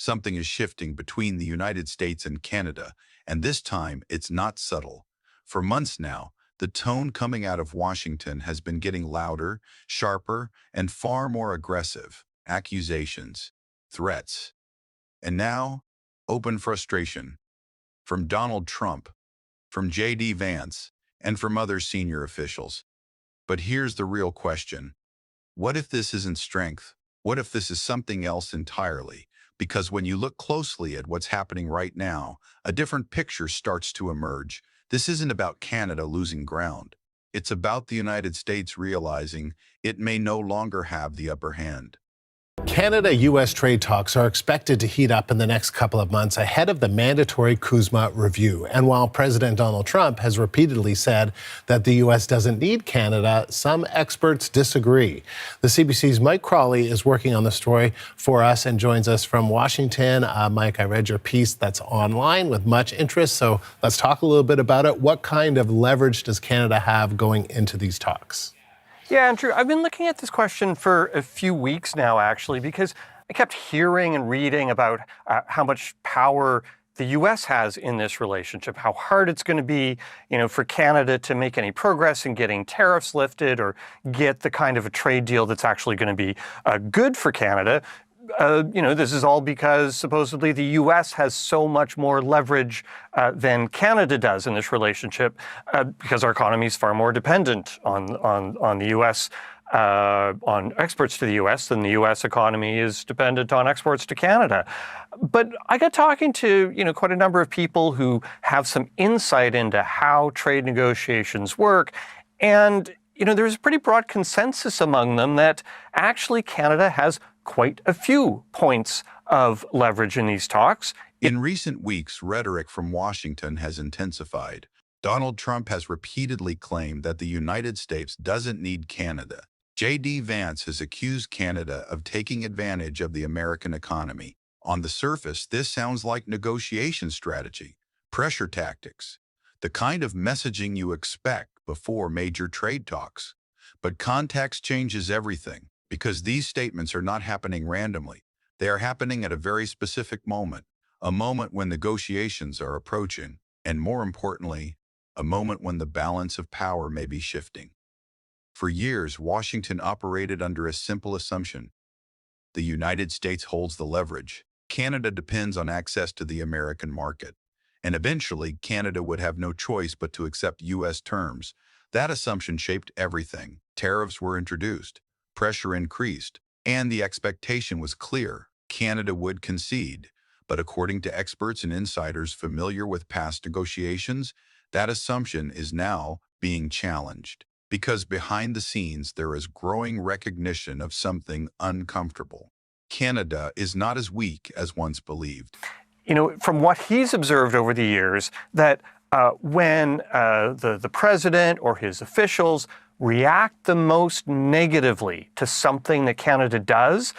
something is shifting between the United States and Canada, and this time it's not subtle. For months now, the tone coming out of Washington has been getting louder, sharper, and far more aggressive. Accusations, threats, and now, open frustration from Donald Trump, from J.D. Vance, and from other senior officials. But here's the real question. What if this isn't strength? What if this is something else entirely? Because when you look closely at what's happening right now, a different picture starts to emerge. This isn't about Canada losing ground. It's about the United States realizing it may no longer have the upper hand. Canada-U.S. trade talks are expected to heat up in the next couple of months ahead of the mandatory CUSMA review. And while President Donald Trump has repeatedly said that the U.S. doesn't need Canada, some experts disagree. The CBC's Mike Crawley is working on the story for us and joins us from Washington. Mike, I read your piece that's online with much interest, so let's talk a little bit about it. What kind of leverage does Canada have going into these talks? Yeah, Andrew, I've been looking at this question for a few weeks now, actually, because I kept hearing and reading about how much power the U.S. has in this relationship, how hard it's going to be, for Canada to make any progress in getting tariffs lifted or get the kind of a trade deal that's actually going to be good for Canada. This is all because supposedly the U.S. has so much more leverage than Canada does in this relationship because our economy is far more dependent on the U.S., on exports to the U.S. than the U.S. economy is dependent on exports to Canada. But I got talking to, quite a number of people who have some insight into how trade negotiations work. And, there's a pretty broad consensus among them that actually Canada has quite a few points of leverage in these talks. In recent weeks, rhetoric from Washington has intensified. Donald Trump has repeatedly claimed that the United States doesn't need Canada. J.D. Vance has accused Canada of taking advantage of the American economy. On the surface, this sounds like negotiation strategy, pressure tactics, the kind of messaging you expect before major trade talks. But context changes everything, because these statements are not happening randomly. They are happening at a very specific moment, a moment when negotiations are approaching, and more importantly, a moment when the balance of power may be shifting. For years, Washington operated under a simple assumption. The United States holds the leverage. Canada depends on access to the American market. And eventually, Canada would have no choice but to accept U.S. terms. That assumption shaped everything. Tariffs were introduced, pressure increased, and the expectation was clear. Canada would concede. But according to experts and insiders familiar with past negotiations, that assumption is now being challenged. Because behind the scenes, there is growing recognition of something uncomfortable. Canada is not as weak as once believed. From what he's observed over the years, that when the president or his officials react the most negatively to something that Canada does,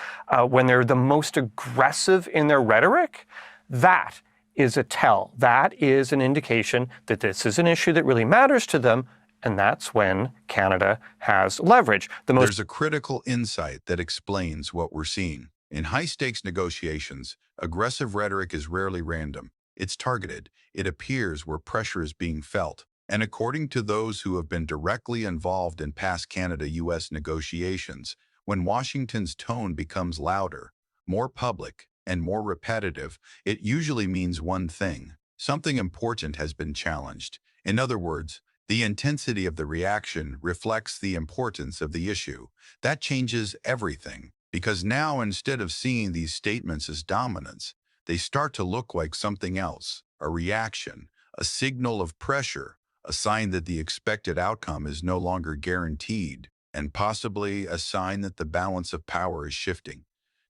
when they're the most aggressive in their rhetoric, that is a tell. That is an indication that this is an issue that really matters to them, and that's when Canada has leverage. There's a critical insight that explains what we're seeing. In high-stakes negotiations, aggressive rhetoric is rarely random. It's targeted. It appears where pressure is being felt. And according to those who have been directly involved in past Canada-U.S. negotiations, when Washington's tone becomes louder, more public, and more repetitive, it usually means one thing. Something important has been challenged. In other words, the intensity of the reaction reflects the importance of the issue. That changes everything, because now instead of seeing these statements as dominance, they start to look like something else, a reaction, a signal of pressure, a sign that the expected outcome is no longer guaranteed, and possibly a sign that the balance of power is shifting.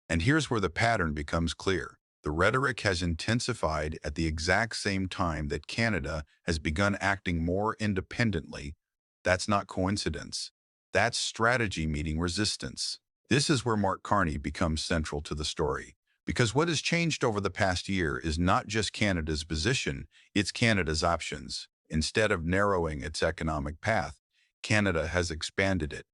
And here's where the pattern becomes clear. The rhetoric has intensified at the exact same time that Canada has begun acting more independently. That's not coincidence. That's strategy meeting resistance. This is where Mark Carney becomes central to the story. Because what has changed over the past year is not just Canada's position, it's Canada's options. Instead of narrowing its economic path, Canada has expanded it.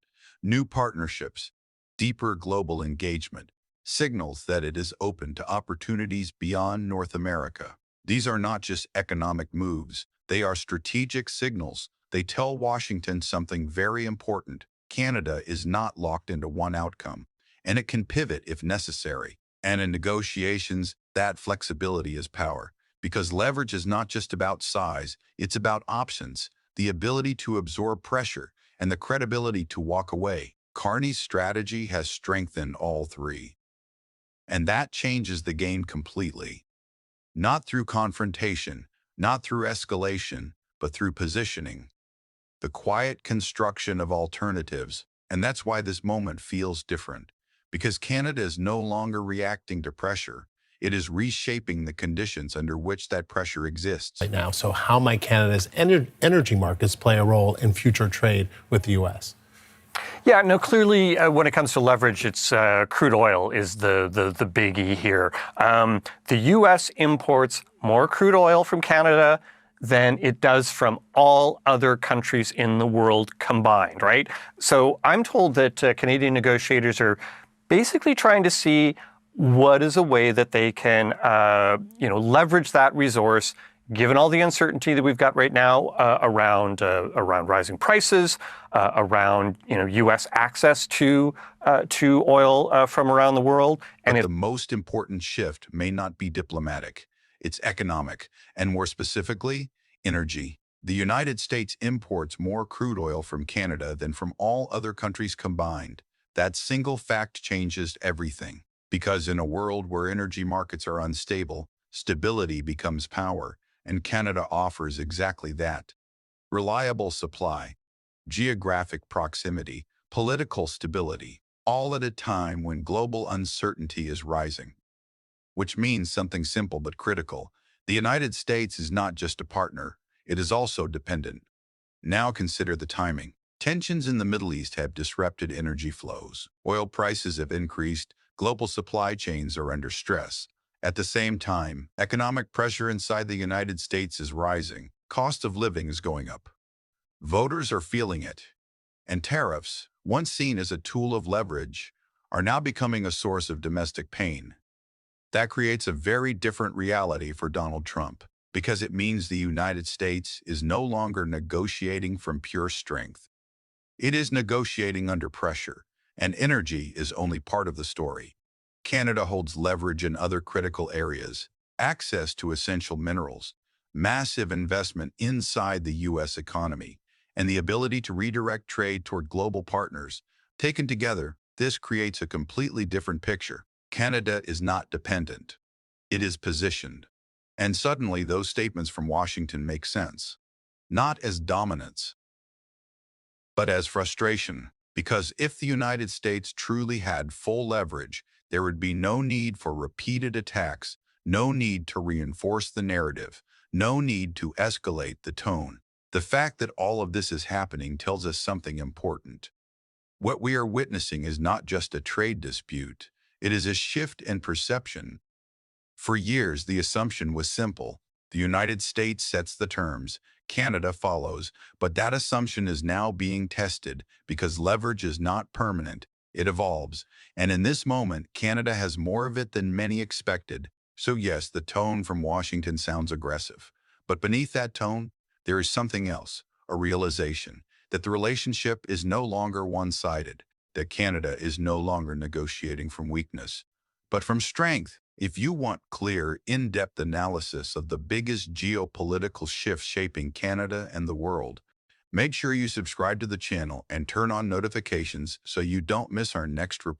New partnerships, deeper global engagement, signals that it is open to opportunities beyond North America. These are not just economic moves, they are strategic signals. They tell Washington something very important. Canada is not locked into one outcome, and it can pivot if necessary. And in negotiations, that flexibility is power, because leverage is not just about size, it's about options, the ability to absorb pressure, and the credibility to walk away. Carney's strategy has strengthened all three. And that changes the game completely. Not through confrontation, not through escalation, but through positioning. The quiet construction of alternatives. And that's why this moment feels different. Because Canada is no longer reacting to pressure. It is reshaping the conditions under which that pressure exists. Right now, so how might Canada's energy markets play a role in future trade with the U.S.? Yeah, no, clearly when it comes to leverage, it's crude oil is the biggie here. The U.S. imports more crude oil from Canada than it does from all other countries in the world combined, right? So I'm told that Canadian negotiators are basically trying to see what is a way that they can, leverage that resource, given all the uncertainty that we've got right now around rising prices, around U.S. access to oil from around the world. And the most important shift may not be diplomatic. It's economic, and more specifically, energy. The United States imports more crude oil from Canada than from all other countries combined. That single fact changes everything. Because in a world where energy markets are unstable, stability becomes power, and Canada offers exactly that. Reliable supply, geographic proximity, political stability, all at a time when global uncertainty is rising. Which means something simple but critical. The United States is not just a partner, it is also dependent. Now consider the timing. Tensions in the Middle East have disrupted energy flows. Oil prices have increased, global supply chains are under stress. At the same time, economic pressure inside the United States is rising. Cost of living is going up. Voters are feeling it. And tariffs, once seen as a tool of leverage, are now becoming a source of domestic pain. That creates a very different reality for Donald Trump, because it means the United States is no longer negotiating from pure strength. It is negotiating under pressure, and energy is only part of the story. Canada holds leverage in other critical areas, access to essential minerals, massive investment inside the U.S. economy, and the ability to redirect trade toward global partners. Taken together, this creates a completely different picture. Canada is not dependent. It is positioned. And suddenly those statements from Washington make sense. Not as dominance, but as frustration. Because if the United States truly had full leverage, there would be no need for repeated attacks, no need to reinforce the narrative, no need to escalate the tone. The fact that all of this is happening tells us something important. What we are witnessing is not just a trade dispute, it is a shift in perception. For years, the assumption was simple. The United States sets the terms, Canada follows, but that assumption is now being tested because leverage is not permanent, it evolves. And in this moment, Canada has more of it than many expected. So yes, the tone from Washington sounds aggressive. But beneath that tone, there is something else, a realization that the relationship is no longer one-sided, that Canada is no longer negotiating from weakness, but from strength. If you want clear, in-depth analysis of the biggest geopolitical shifts shaping Canada and the world, make sure you subscribe to the channel and turn on notifications so you don't miss our next report.